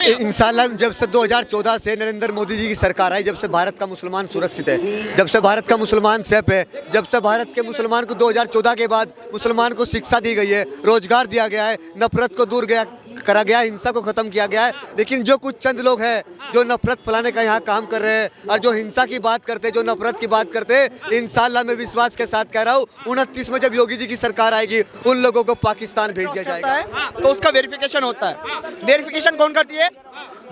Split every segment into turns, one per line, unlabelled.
इंशाल्लाह जब से 2014 से नरेंद्र मोदी जी की सरकार आई, जब से भारत का मुसलमान सुरक्षित है, जब से भारत का मुसलमान सेफ है, जब से भारत के मुसलमान को 2014 के बाद मुसलमान को शिक्षा दी गई है, रोजगार दिया गया है, नफरत को दूर करा गया, हिंसा को खत्म किया गया है। लेकिन जो कुछ चंद लोग हैं जो नफरत फैलाने का यहाँ काम कर रहे हैं और जो हिंसा की बात करते हैं, जो नफरत की बात करते हैं, इंशाल्लाह मैं विश्वास के साथ कह रहा हूँ 29 में जब योगी जी की सरकार आएगी उन लोगों को पाकिस्तान भेज दिया जाएगा।
तो उसका वेरिफिकेशन होता है। वेरिफिकेशन कौन करती है?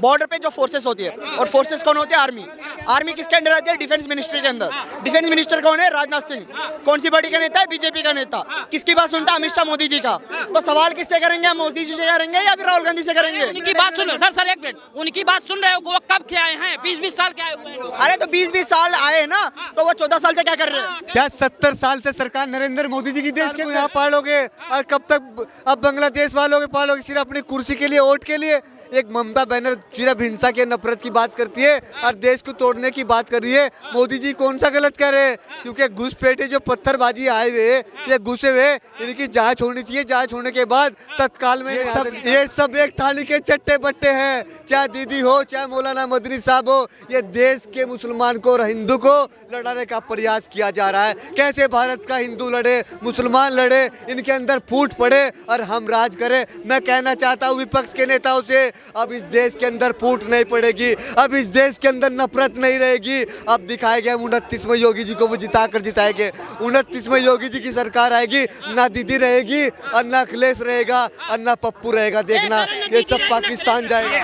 बॉर्डर पे जो फोर्सेस होती है, और फोर्सेस कौन होती है? आर्मी। आर्मी किसके अंडर आती है? डिफेंस मिनिस्ट्री के अंदर। डिफेंस मिनिस्टर कौन है? राजनाथ सिंह। कौन सी पार्टी का नेता है? बीजेपी का नेता। किसकी बात सुनता है? अमित शाह, मोदी जी का। तो सवाल किससे करेंगे? मोदी जी से करेंगे या फिर राहुल गांधी से करेंगे?
उनकी बात सुन रहे सर एक मिनट, उनकी बात सुन रहे हो? वो कब के आए हैं? 20-20 साल के आए हुए हैं लोग।
अरे तो 20-20 साल आए ना, तो वो 14 साल से क्या कर रहे हैं?
क्या 70 साल से सरकार नरेंद्र मोदी जी की देश के यहाँ पालोगे? और कब तक अब बांग्लादेश वालों के पालोगे? सिर्फ अपनी कुर्सी के लिए, वोट के लिए? एक ममता बनर्जी सिर्फ हिंसा के नफरत की बात करती है और देश को तोड़ने की बात कर रही है। मोदी जी कौन सा गलत कर रहे हैं? क्योंकि घुसपैठे जो पत्थरबाजी आए हुए, ये घुसे हुए, इनकी जांच होनी चाहिए। जांच होने के बाद तत्काल में ये सब एक थाली के चट्टे बट्टे हैं, चाहे दीदी हो, चाहे मौलाना मदनी साहब हो। ये देश के मुसलमान को और हिंदू को लड़ाने का प्रयास किया जा रहा है। कैसे भारत का हिंदू लड़े, मुसलमान लड़े, इनके अंदर फूट पड़े और हम राज करें। मैं कहना चाहता हूँ विपक्ष के नेताओं से, अब इस देश के अंदर फूट नहीं पड़ेगी, अब इस देश के अंदर नफरत नहीं रहेगी। अब दिखाएंगे हम 29 में योगी जी को वो जिताकर जिताएंगे। 29 में योगी जी की सरकार आएगी, ना दीदी रहेगी और ना अखिलेश रहेगा और ना पप्पू रहेगा। देखना ये सब पाकिस्तान जाएगा।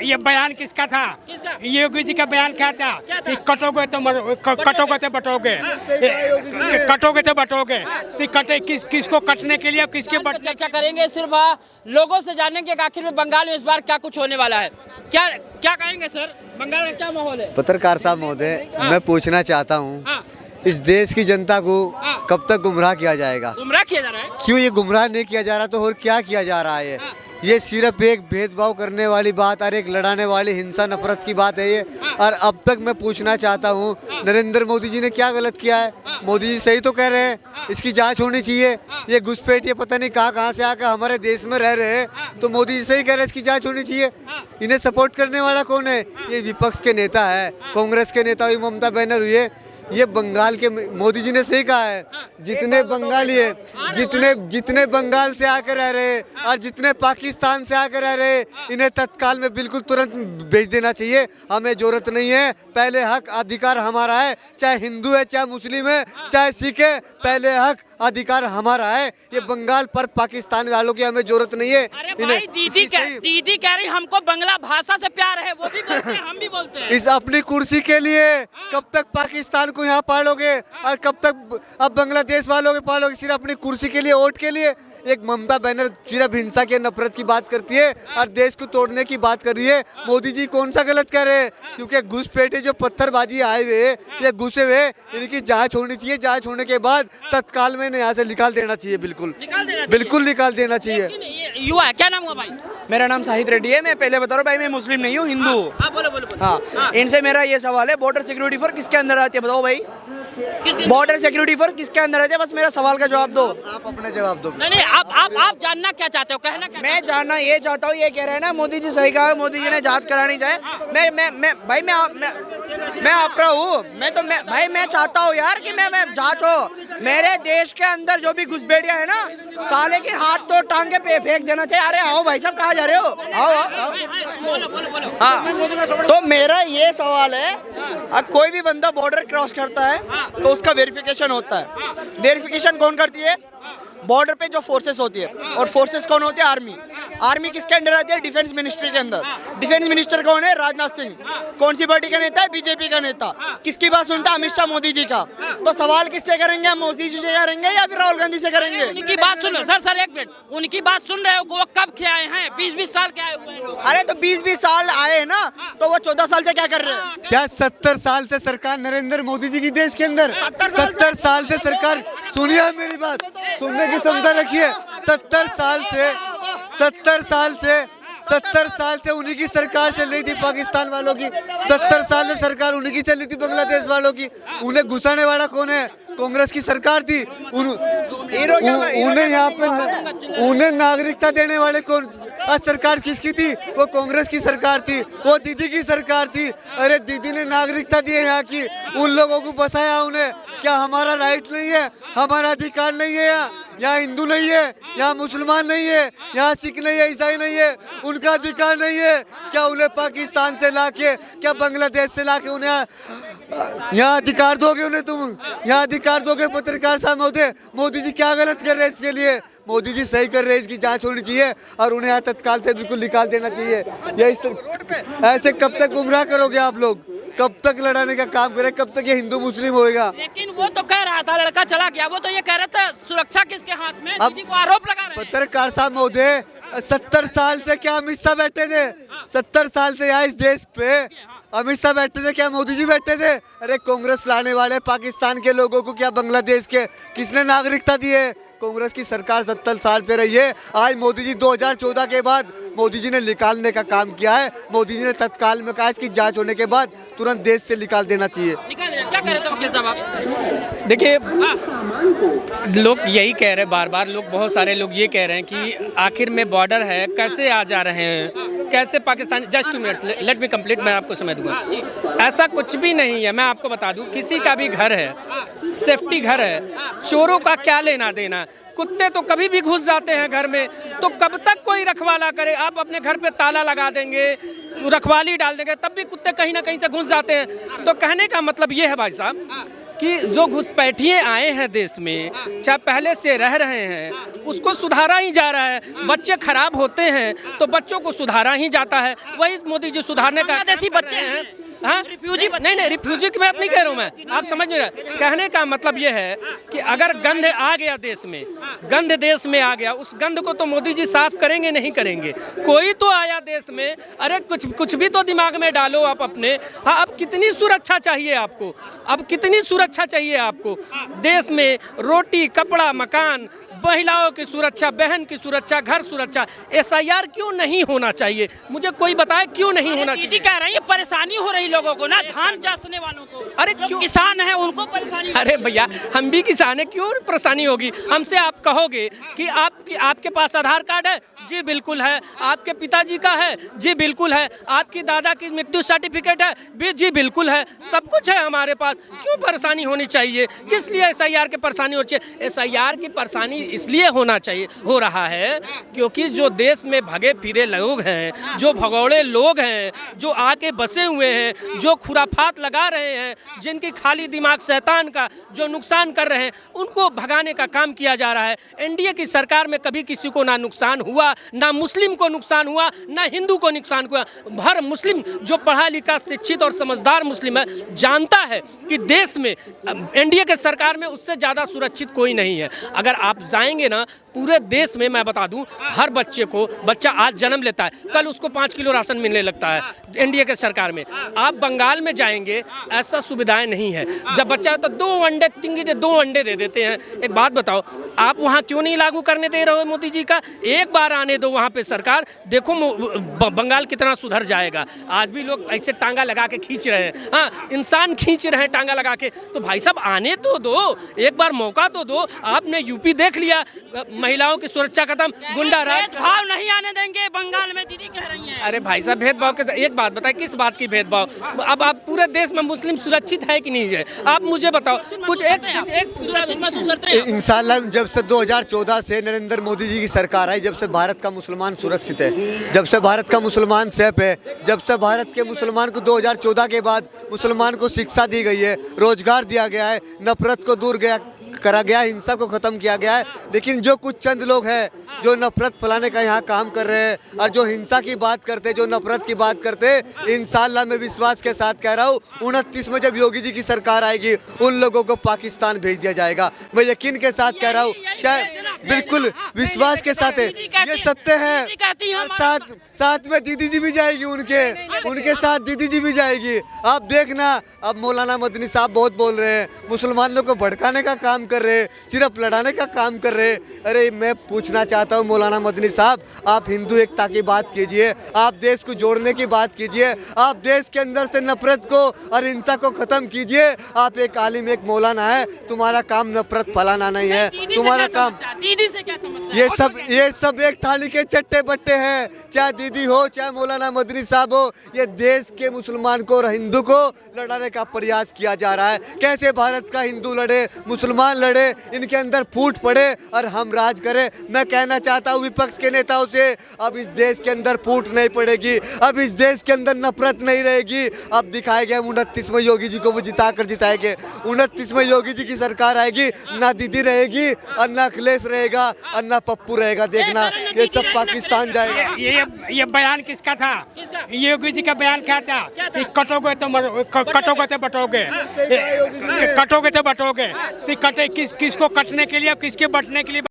ये बयान किसका था? योगी जी का बयान क्या था? कि कटोगे तो कटोगे तो बटोगे, कटोगे तो बटोगे। किसको कटने के लिए, किसके
चर्चा करेंगे, सिर्फ लोगों से जानेंगे कि आखिर में बंगाल में इस बार क्या कुछ होने वाला है। क्या कहेंगे सर, बंगाल में क्या माहौल है?
पत्रकार साहब महोदय, मैं पूछना चाहता हूँ इस देश की जनता को कब तक गुमराह किया जाएगा?
गुमराह किया जा रहा है?
क्यों ये गुमराह नहीं किया जा रहा तो और क्या किया जा रहा है? ये सिर्फ एक भेदभाव करने वाली बात और एक लड़ाने वाली हिंसा नफरत की बात है ये। और अब तक मैं पूछना चाहता हूँ नरेंद्र मोदी जी ने क्या गलत किया है? मोदी जी सही तो कह रहे हैं, इसकी जांच होनी चाहिए। ये घुसपैठ ये पता नहीं कहाँ से आकर हमारे देश में रह रहे हैं, तो मोदी जी सही कह रहे हैं, इसकी जांच होनी चाहिए। इन्हें सपोर्ट करने वाला कौन है? ये विपक्ष के नेता है, कांग्रेस के नेता हुई ममता बनर्जी हुई है। ये बंगाल के मोदी जी ने सही कहा है, जितने बंगाली है, जितने बंगाल से आकर रह रहे हैं और जितने पाकिस्तान से आकर रह रहे हैं, इन्हें तत्काल में बिल्कुल तुरंत भेज देना चाहिए। हमें जरूरत नहीं है, पहले हक अधिकार हमारा है, चाहे हिंदू है, चाहे मुस्लिम है, चाहे सिख है, पहले हक अधिकार हमारा है। ये बंगाल पर पाकिस्तान वालों की हमें जरूरत नहीं है।
अरे भाई दीदी कह रही हमको बंगला भाषा से प्यार है, वो भी बोलते हैं, हम भी बोलते हैं।
इस अपनी कुर्सी के लिए कब तक पाकिस्तान को यहाँ पालोगे और कब तक अब बांग्लादेश वालों के पालोगे? सिर्फ अपनी कुर्सी के लिए, वोट के लिए? एक ममता बनर्जी सिर्फ हिंसा के नफरत की बात करती है और देश को तोड़ने की बात कर रही है। मोदी जी कौन सा गलत कर रहे हैं? क्योंकि घुसपैठे जो पत्थरबाजी आए हुए, ये घुसे हुए, इनकी जांच होनी चाहिए। जांच होने के बाद तत्काल में यहाँ से निकाल देना चाहिए, बिल्कुल निकाल देना चाहिए।
युवा है, क्या नाम हुआ भाई?
मेरा नाम साहिद रेड्डी है। मैं पहले बता रहा हूँ भाई, मैं मुस्लिम नहीं हूँ, हिंदू हूँ।
बोलो।
हाँ, इनसे मेरा ये सवाल है, बॉर्डर सिक्योरिटी फोर्स किसके अंदर आती है? बताओ भाई, बॉर्डर सिक्योरिटी फोर्स किसके अंदर आती है? बस मेरा सवाल का जवाब दो।
आप अपने जवाब दो।
नहीं, आप जानना क्या चाहते हो, कहना क्या?
मैं जानना ये चाहता हूँ, ये कह रहे हैं ना मोदी जी सही कहा, मोदी जी ने जांच करानी चाहिए। मैं आपका हूँ, मैं चाहता हूँ यार कि मैं जांच हो। मेरे देश के अंदर जो भी घुसपैठिया है ना, साले के हाथ तो टांगे पे फेंक देना चाहिए। अरे आओ भाई साहब, कहाँ जा रहे हो? आओ।
बोलो।
हाँ, तो मेरा ये सवाल है, कोई भी बंदा बॉर्डर क्रॉस करता है तो उसका वेरिफिकेशन होता है। वेरिफिकेशन कौन करती है? बॉर्डर पे जो फोर्सेस होती है, और फोर्सेस कौन होती है? आर्मी। आर्मी किसके अंडर आती है? डिफेंस मिनिस्ट्री के अंदर। डिफेंस मिनिस्टर कौन है? राजनाथ सिंह। कौन सी पार्टी का नेता है? बीजेपी का नेता। किसकी बात सुनता है? अमित शाह, मोदी जी का। तो सवाल किससे करेंगे? हम मोदी जी से करेंगे या फिर राहुल गांधी से करेंगे?
उनकी बात सुनो सर एक मिनट, उनकी बात सुन रहे हो? वो कब के आए हैं? 20-20 साल के आए हुए हैं लोग।
अरे तो 20-20 साल आए हैं ना, तो वो 14 साल से क्या कर रहे हैं?
क्या 70 साल से सरकार नरेंद्र मोदी जी की देश के अंदर 70 साल से सरकार, सुनिए मेरी बात, सुनने की क्षमता रखिए। 70 साल से उन्हीं की सरकार चल रही थी, पाकिस्तान वालों की। 70 साल से सरकार उन्हीं की चल रही थी, बांग्लादेश वालों की। उन्हें घुसाने वाला कौन है? कांग्रेस की सरकार थी। उन्हें यहाँ पे उन्हें नागरिकता देने वाले कौन? आज सरकार किसकी थी? वो कांग्रेस की सरकार थी, वो दीदी की सरकार थी। अरे दीदी ने नागरिकता दी है यहाँ की, उन लोगों को बसाया उन्हें। क्या हमारा राइट नहीं है? हमारा अधिकार नहीं है? यहाँ हिंदू नहीं है, यहाँ मुसलमान नहीं है, यहाँ सिख नहीं है, ईसाई नहीं है, उनका अधिकार नहीं है? क्या उन्हें पाकिस्तान से लाके, क्या बांग्लादेश से लाके उन्हें यहाँ अधिकार दोगे? उन्हें तुम यहाँ अधिकार दोगे? पत्रकार साहब महोदय, मोदी जी क्या गलत कर रहे हैं इसके लिए? मोदी जी सही कर रहे हैं, इसकी जांच होनी चाहिए और उन्हें यहाँ तत्काल से बिल्कुल निकाल देना चाहिए। ऐसे कब तक गुमराह करोगे आप लोग? कब तक लड़ाने का काम करे? कब तक ये हिंदू मुस्लिम होएगा?
लेकिन वो तो कह रहा था, लड़का चला गया, वो तो ये कह रहा था सुरक्षा किसके हाथ में?
अब
दीदी को आरोप लगा रहे हैं।
पत्रकार साहब महोदय, 70 साल से क्या अमित शाह बैठे थे? 70 साल से यहाँ इस देश पे अमित शाह बैठे थे? क्या मोदी जी बैठे थे? अरे कांग्रेस लाने वाले पाकिस्तान के लोगों को, क्या बांग्लादेश के, किसने नागरिकता दी है? कांग्रेस की सरकार 70 साल से रही है। आज मोदी जी 2014 के बाद मोदी जी ने निकालने का काम किया है। मोदी जी ने तत्काल में कहा इसकी जांच होने के बाद तुरंत देश से निकाल देना चाहिए।
क्या कह रहे थे वकील साहब आप?
देखिए, लोग यही कह रहे हैं, बार बार लोग, बहुत सारे लोग ये कह रहे हैं कि आखिर में बॉर्डर है, कैसे आ जा रहे हैं, कैसे Pakistan. Just 2 minute, let me complete, मैं आपको समझ दूंगा। ऐसा कुछ भी नहीं है। मैं आपको बता दूं, किसी का भी घर है, सेफ्टी घर है, चोरों का क्या लेना देना? कुत्ते तो कभी भी घुस जाते हैं घर में, तो कब तक कोई रखवाला करे? आप अपने घर पे ताला लगा देंगे, रखवाली डाल देंगे, तब भी कुत्ते कहीं ना कहीं से घुस जाते हैं। तो कहने का मतलब ये है भाई साहब कि जो घुसपैठिए आए हैं देश में, चाहे पहले से रह रहे हैं, उसको सुधारा ही जा रहा है। बच्चे खराब होते हैं तो बच्चों को सुधारा ही जाता है। वही मोदी जी सुधारने का
बांग्लादेशी बच्चे हैं,
हाँ,
रिफ्यूजी
नहीं, रिफ्यूजी की बात नहीं कह रहा हूँ मैं, आप समझ नहीं रहे। कहने का मतलब ये है कि अगर गंध आ गया देश में, गंध देश में आ गया, उस गंध को तो मोदी जी साफ करेंगे नहीं करेंगे? कोई तो आया देश में, अरे कुछ भी तो दिमाग में डालो आप अपने। हाँ, अब कितनी सुरक्षा चाहिए आपको? अब कितनी सुरक्षा चाहिए आपको? देश में रोटी, कपड़ा, मकान, महिलाओं की सुरक्षा, बहन की सुरक्षा, घर सुरक्षा, SIR क्यों नहीं होना चाहिए? मुझे कोई बताए क्यों नहीं होना चाहिए?
दीदी कह रही है परेशानी हो रही लोगों को ना, धान चासने वालों को।
अरे
जो
क्यों?
किसान है उनको परेशानी।
अरे भैया, हम भी किसान है, क्यों परेशानी होगी? हमसे आप कहोगे कि आपके पास आधार कार्ड है? जी बिल्कुल है। आपके पिताजी का है? जी बिल्कुल है। आपकी दादा की मृत्यु सर्टिफिकेट है? भी जी बिल्कुल है। सब कुछ है हमारे पास, क्यों परेशानी होनी चाहिए? किस लिए SIR की परेशानी होनी चाहिए? SIR की परेशानी इसलिए होना चाहिए, हो रहा है क्योंकि जो देश में भगे फिरे लोग हैं, जो भगौड़े लोग हैं, जो आके बसे हुए हैं, जो खुराफात लगा रहे हैं, जिनकी खाली दिमाग शैतान का जो नुकसान कर रहे हैं, उनको भगाने का काम किया जा रहा है। NDA की सरकार में कभी किसी को ना नुकसान हुआ, ना मुस्लिम को नुकसान हुआ, ना हिंदू को नुकसान हुआ। हर मुस्लिम जो पढ़ा लिखा, शिक्षित और समझदार मुस्लिम है, जानता है कि देश में NDA के सरकार में उससे ज़्यादा सुरक्षित कोई नहीं है। अगर आप जाएंगे ना पूरे देश में, मैं बता दूं, हर बच्चा आज जन्म लेता है, कल उसको 5 किलो राशन मिलने लगता है NDA के सरकार में। आप बंगाल में जाएंगे, ऐसा सुविधाएं नहीं है। जब बच्चा है तो 2 अंडे, टिंगी दे 2 अंडे दे देते हैं। एक बात बताओ, आप वहाँ क्यों नहीं लागू करने दे रहे हो मोदी जी का? एक बार आने दो वहाँ पे सरकार, देखो बंगाल कितना सुधर जाएगा। आज भी लोग ऐसे टांगा लगा के खींच रहे हैं, हाँ, इंसान खींच रहे हैं टांगा लगा के। तो भाई साहब आने तो दो, एक बार मौका तो दो। आपने यूपी देख लिया, महिलाओं की सुरक्षा खत्म, गुंडा राज।
भेदभाव नहीं आने देंगे बंगाल में, दीदी कह रही हैं।
अरे भाई साहब, भेदभाव के एक बात बताए, किस बात की भेदभाव? अब आप पूरे देश में मुस्लिम सुरक्षित है कि नहीं है? आप मुझे बताओ कुछ। एक
सुरक्षित महसूस करते हैं?
इंशाल्लाह जब से 2014 से नरेंद्र मोदी जी की सरकार आई, जब से भारत का मुसलमान सुरक्षित है, जब से भारत का मुसलमान सेफ है, जब से भारत के मुसलमान को 2014 के बाद मुसलमान को शिक्षा दी गई है, रोजगार दिया गया है, नफरत को दूर करा गया, हिंसा को ख़त्म किया गया है। लेकिन जो कुछ चंद लोग हैं जो नफरत फैलाने का यहाँ काम कर रहे हैं और जो हिंसा की बात करते, जो नफरत की बात करते, इंशाल्लाह मैं विश्वास के साथ कह रहा हूँ 29 में जब योगी जी की सरकार आएगी, उन लोगों को पाकिस्तान भेज दिया जाएगा। मैं यकीन के साथ कह रहा हूँ, चाहे बिल्कुल विश्वास के साथ है, ये सत्य है। साथ में दीदी जी भी जाएगी, उनके साथ दीदी जी भी जाएगी। आप देखना, अब मौलाना मदनी साहब बहुत बोल रहे हैं, मुसलमानों को भड़काने का काम कर रहे, सिर्फ लड़ाने का काम कर रहे। अरे मैं पूछना चाहता हूँ मौलाना मदनी साहब, आप हिंदू एकता की बात कीजिए, आप देश को जोड़ने की बात कीजिए, आप देश के अंदर से नफरत को और हिंसा को खत्म कीजिए। आप एक आलिम, एक मौलाना है, तुम्हारा काम नफरत फैलाना नहीं है,
दीदी से
तुम्हारा
क्या
काम
समस्या है? दीदी से क्या समस्या है?
ये सब एक थाली के चट्टे बट्टे हैं। चाहे दीदी हो, चाहे मौलाना मदनी साहब हो, ये देश के मुसलमान को और हिंदू को लड़ाने का प्रयास किया जा रहा है। कैसे भारत का हिंदू लड़े, मुसलमान लड़े, इनके अंदर फूट पड़े और हम राज करें। मैं कहना चाहता हूँ विपक्ष के नेताओं से, अब इस देश के अंदर फूट नहीं पड़ेगी, अब इस देश के अंदर नफरत नहीं रहेगी। अब दिखाएंगे हम 29वें योगी जी को वो जिताएंगे। 29वें योगी जी की सरकार आएगी, ना दीदी रहेगी और ना अखिलेश रहेगा और ना पप्पू रहेगा। देखना ये सब पाकिस्तान जाएगा।
ये बयान किसका था?
किसका?
योगी जी का बयान क्या था?
क्या था?
कि कटोगे तो बटोगे, कटोगे तो बटोगे। तो कटे किसको कटने के लिए और किसके बटने के लिए